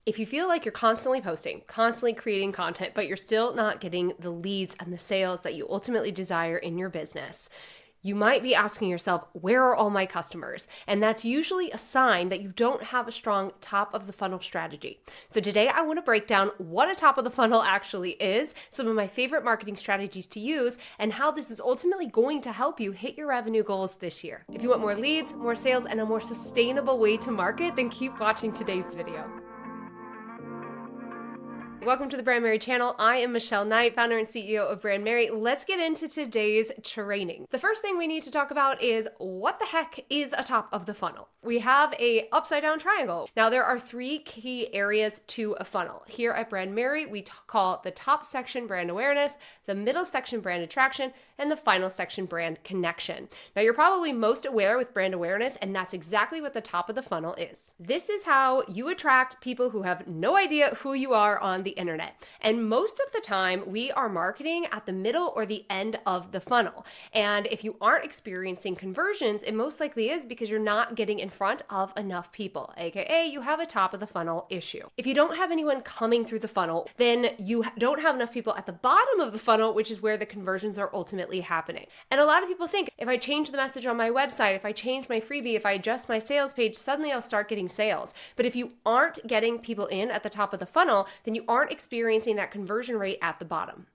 If you feel like you're constantly posting, constantly creating content, but you're still not getting the leads and the sales that you ultimately desire in your business, you might be asking yourself, where are all my customers? And that's usually a sign that you don't have a strong top of the funnel strategy. So today I want to break down what a top of the funnel actually is, some of my favorite marketing strategies to use, and how this is ultimately going to help you hit your revenue goals this year. If you want more leads, more sales, and a more sustainable way to market, then keep watching today's video. Welcome to the Brand Mary channel. I am Michelle Knight, founder and CEO of Brand Mary. Let's get into today's training. The first thing we need to talk about is what the heck is a top of the funnel? We have a upside down triangle. Now there are three key areas to a funnel. Here at Brand Mary, we call the top section brand awareness, the middle section brand attraction, and the final section brand connection. Now you're probably most aware with brand awareness, and that's exactly what the top of the funnel is. This is how you attract people who have no idea who you are on the internet. And most of the time, we are marketing at the middle or the end of the funnel. And if you aren't experiencing conversions, it most likely is because you're not getting in front of enough people, aka you have a top of the funnel issue. If you don't have anyone coming through the funnel, then you don't have enough people at the bottom of the funnel, which is where the conversions are ultimately happening. And a lot of people think if I change the message on my website, if I change my freebie, if I adjust my sales page, suddenly I'll start getting sales. But if you aren't getting people in at the top of the funnel, then you aren't experiencing that conversion rate at the bottom.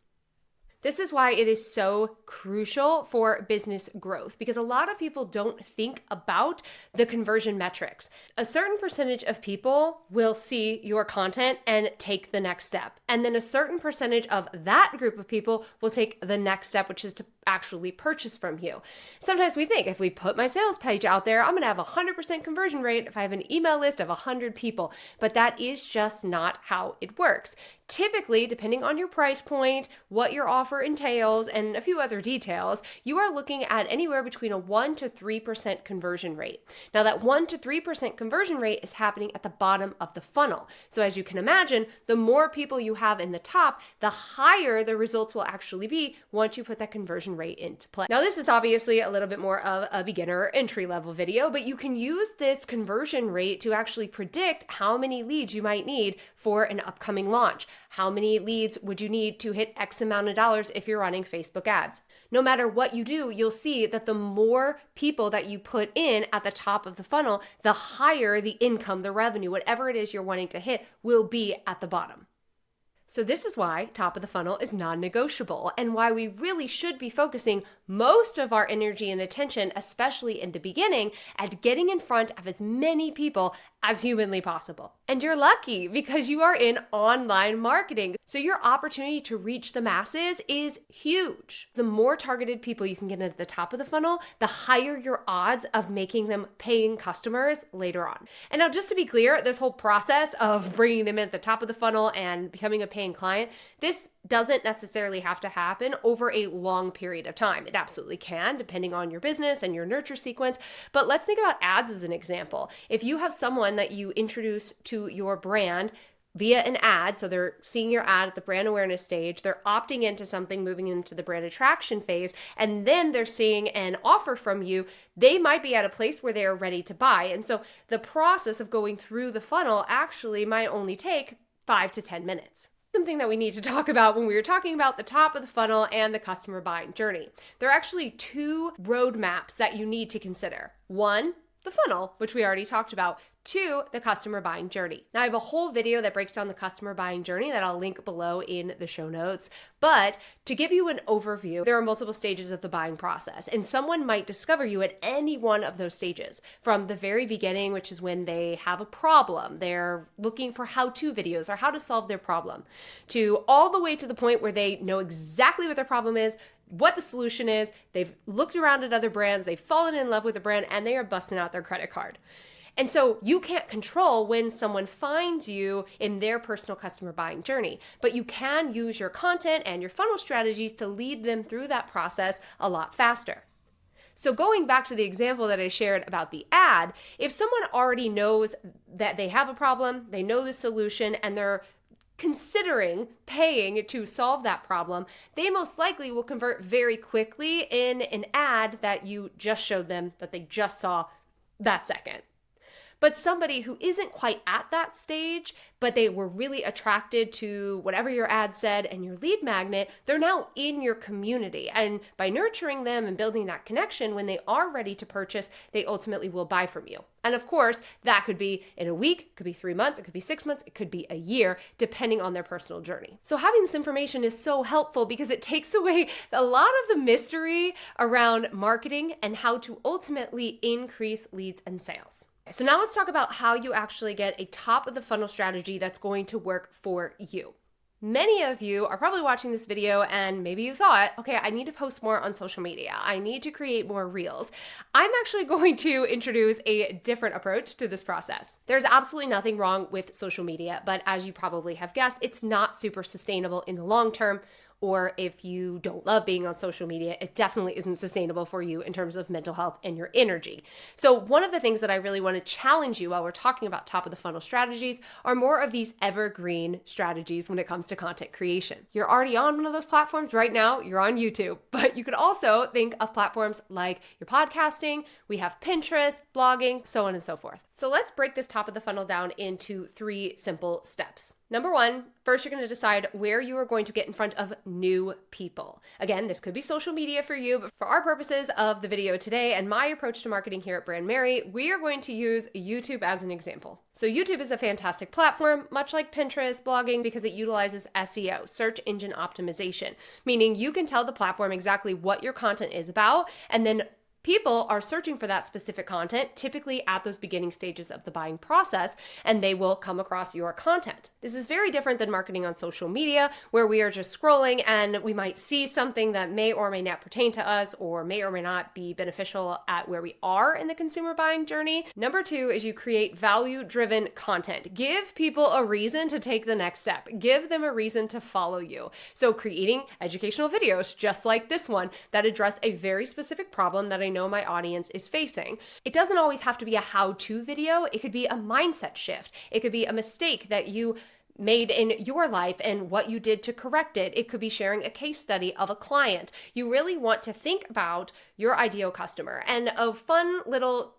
This is why it is so crucial for business growth, because a lot of people don't think about the conversion metrics. A certain percentage of people will see your content and take the next step. And then a certain percentage of that group of people will take the next step, which is to actually purchase from you. Sometimes we think if we put my sales page out there, I'm going to have a 100% conversion rate if I have an email list of 100 people, but that is just not how it works. Typically, depending on your price point, what your offer entails, and a few other details, you are looking at anywhere between a 1 to 3% conversion rate. Now that 1 to 3% conversion rate is happening at the bottom of the funnel. So as you can imagine, the more people you have in the top, the higher the results will actually be once you put that conversion rate into play. Now this is obviously a little bit more of a beginner entry level video, but you can use this conversion rate to actually predict how many leads you might need for an upcoming launch. How many leads would you need to hit X amount of dollars if you're running Facebook ads? No matter what you do, you'll see that the more people that you put in at the top of the funnel, the higher the income, the revenue, whatever it is you're wanting to hit will be at the bottom. So this is why top of the funnel is non-negotiable and why we really should be focusing most of our energy and attention, especially in the beginning, at getting in front of as many people as humanly possible. And you're lucky because you are in online marketing. So your opportunity to reach the masses is huge. The more targeted people you can get at the top of the funnel, the higher your odds of making them paying customers later on. And now just to be clear, this whole process of bringing them in at the top of the funnel and becoming a paying client, this doesn't necessarily have to happen over a long period of time. It absolutely can, depending on your business and your nurture sequence. But let's think about ads as an example. If you have someone that you introduce to your brand via an ad, so they're seeing your ad at the brand awareness stage, they're opting into something, moving into the brand attraction phase, and then they're seeing an offer from you, they might be at a place where they are ready to buy. And so the process of going through the funnel actually might only take 5 to 10 minutes. Something that we need to talk about when we were talking about the top of the funnel and the customer buying journey. There are actually two roadmaps that you need to consider. One, the funnel, which we already talked about. Two, the customer buying journey. Now I have a whole video that breaks down the customer buying journey that I'll link below in the show notes. But to give you an overview, there are multiple stages of the buying process, and someone might discover you at any one of those stages. From the very beginning, which is when they have a problem, they're looking for how-to videos or how to solve their problem, to all the way to the point where they know exactly what their problem is, what the solution is, they've looked around at other brands, they've fallen in love with a brand, and they are busting out their credit card. And so you can't control when someone finds you in their personal customer buying journey, but you can use your content and your funnel strategies to lead them through that process a lot faster. So going back to the example that I shared about the ad, if someone already knows that they have a problem, they know the solution, and they're considering paying to solve that problem, they most likely will convert very quickly in an ad that you just showed them that they just saw that second. But somebody who isn't quite at that stage, but they were really attracted to whatever your ad said and your lead magnet, they're now in your community. And by nurturing them and building that connection, when they are ready to purchase, they ultimately will buy from you. And of course, that could be in a week, it could be 3 months, it could be 6 months, it could be a year, depending on their personal journey. So having this information is so helpful because it takes away a lot of the mystery around marketing and how to ultimately increase leads and sales. So now let's talk about how you actually get a top of the funnel strategy that's going to work for you. Many of you are probably watching this video and maybe you thought, okay, I need to post more on social media. I need to create more reels. I'm actually going to introduce a different approach to this process. There's absolutely nothing wrong with social media, but as you probably have guessed, it's not super sustainable in the long term. Or if you don't love being on social media, it definitely isn't sustainable for you in terms of mental health and your energy. So one of the things that I really want to challenge you while we're talking about top of the funnel strategies are more of these evergreen strategies when it comes to content creation. You're already on one of those platforms right now, you're on YouTube, but you could also think of platforms like your podcasting, we have Pinterest, blogging, so on and so forth. So let's break this top of the funnel down into 3 simple steps. Number 1, first you're going to decide where you are going to get in front of new people. Again, this could be social media for you, but for our purposes of the video today and my approach to marketing here at Brand Mary, we are going to use YouTube as an example. So YouTube is a fantastic platform, much like Pinterest, blogging, because it utilizes SEO, search engine optimization, meaning you can tell the platform exactly what your content is about, and then people are searching for that specific content, typically at those beginning stages of the buying process, and they will come across your content. This is very different than marketing on social media, where we are just scrolling and we might see something that may or may not pertain to us or may not be beneficial at where we are in the consumer buying journey. Number 2 is you create value-driven content. Give people a reason to take the next step. Give them a reason to follow you. So creating educational videos, just like this one, that address a very specific problem that I know my audience is facing. It doesn't always have to be a how-to video. It could be a mindset shift. It could be a mistake that you made in your life and what you did to correct it. It could be sharing a case study of a client. You really want to think about your ideal customer. And a fun little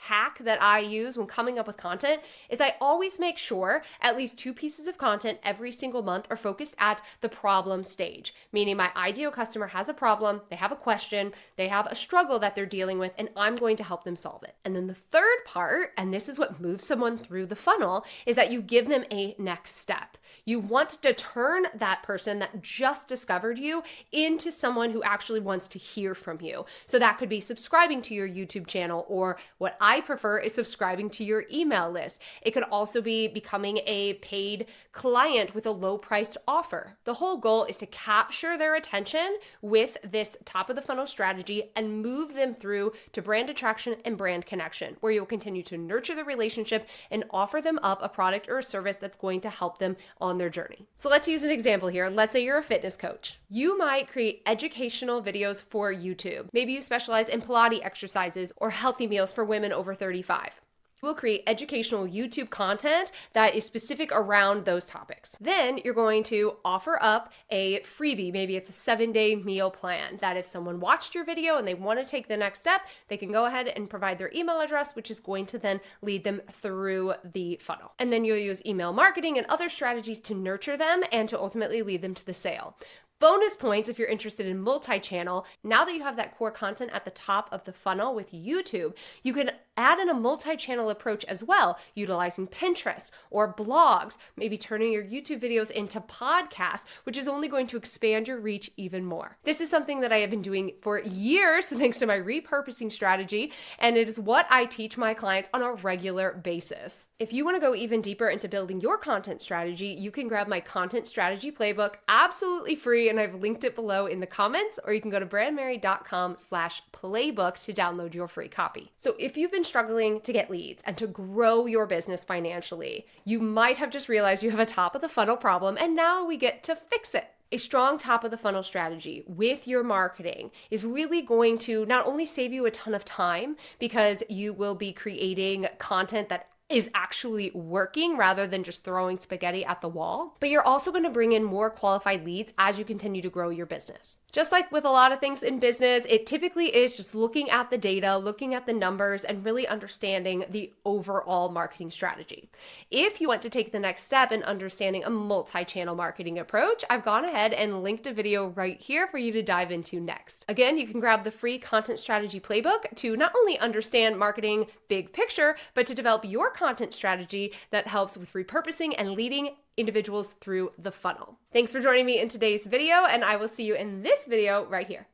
hack that I use when coming up with content is I always make sure at least 2 pieces of content every single month are focused at the problem stage, meaning my ideal customer has a problem, they have a question, they have a struggle that they're dealing with, and I'm going to help them solve it. And then the third part, and this is what moves someone through the funnel, is that you give them a next step. You want to turn that person that just discovered you into someone who actually wants to hear from you. So that could be subscribing to your YouTube channel, or what I prefer is subscribing to your email list. It could also be becoming a paid client with a low-priced offer. The whole goal is to capture their attention with this top of the funnel strategy and move them through to brand attraction and brand connection, where you'll continue to nurture the relationship and offer them up a product or a service that's going to help them on their journey. So let's use an example here. Let's say you're a fitness coach. You might create educational videos for YouTube. Maybe you specialize in Pilates exercises or healthy meals for women over 35. We'll create educational YouTube content that is specific around those topics. Then you're going to offer up a freebie. Maybe it's a 7-day meal plan that if someone watched your video and they want to take the next step, they can go ahead and provide their email address, which is going to then lead them through the funnel. And then you'll use email marketing and other strategies to nurture them and to ultimately lead them to the sale. Bonus points if you're interested in multi-channel. Now that you have that core content at the top of the funnel with YouTube, you can add in a multi-channel approach as well, utilizing Pinterest or blogs, maybe turning your YouTube videos into podcasts, which is only going to expand your reach even more. This is something that I have been doing for years thanks to my repurposing strategy, and it is what I teach my clients on a regular basis. If you want to go even deeper into building your content strategy, you can grab my content strategy playbook absolutely free, and I've linked it below in the comments, or you can go to brandmary.com/playbook to download your free copy. So if you've been struggling to get leads and to grow your business financially, you might have just realized you have a top of the funnel problem, and now we get to fix it. A strong top of the funnel strategy with your marketing is really going to not only save you a ton of time because you will be creating content that is actually working rather than just throwing spaghetti at the wall. But you're also going to bring in more qualified leads as you continue to grow your business. Just like with a lot of things in business, it typically is just looking at the data, looking at the numbers, and really understanding the overall marketing strategy. If you want to take the next step in understanding a multi-channel marketing approach, I've gone ahead and linked a video right here for you to dive into next. Again, you can grab the free content strategy playbook to not only understand marketing big picture, but to develop your content strategy that helps with repurposing and leading individuals through the funnel. Thanks for joining me in today's video, and I will see you in this video right here.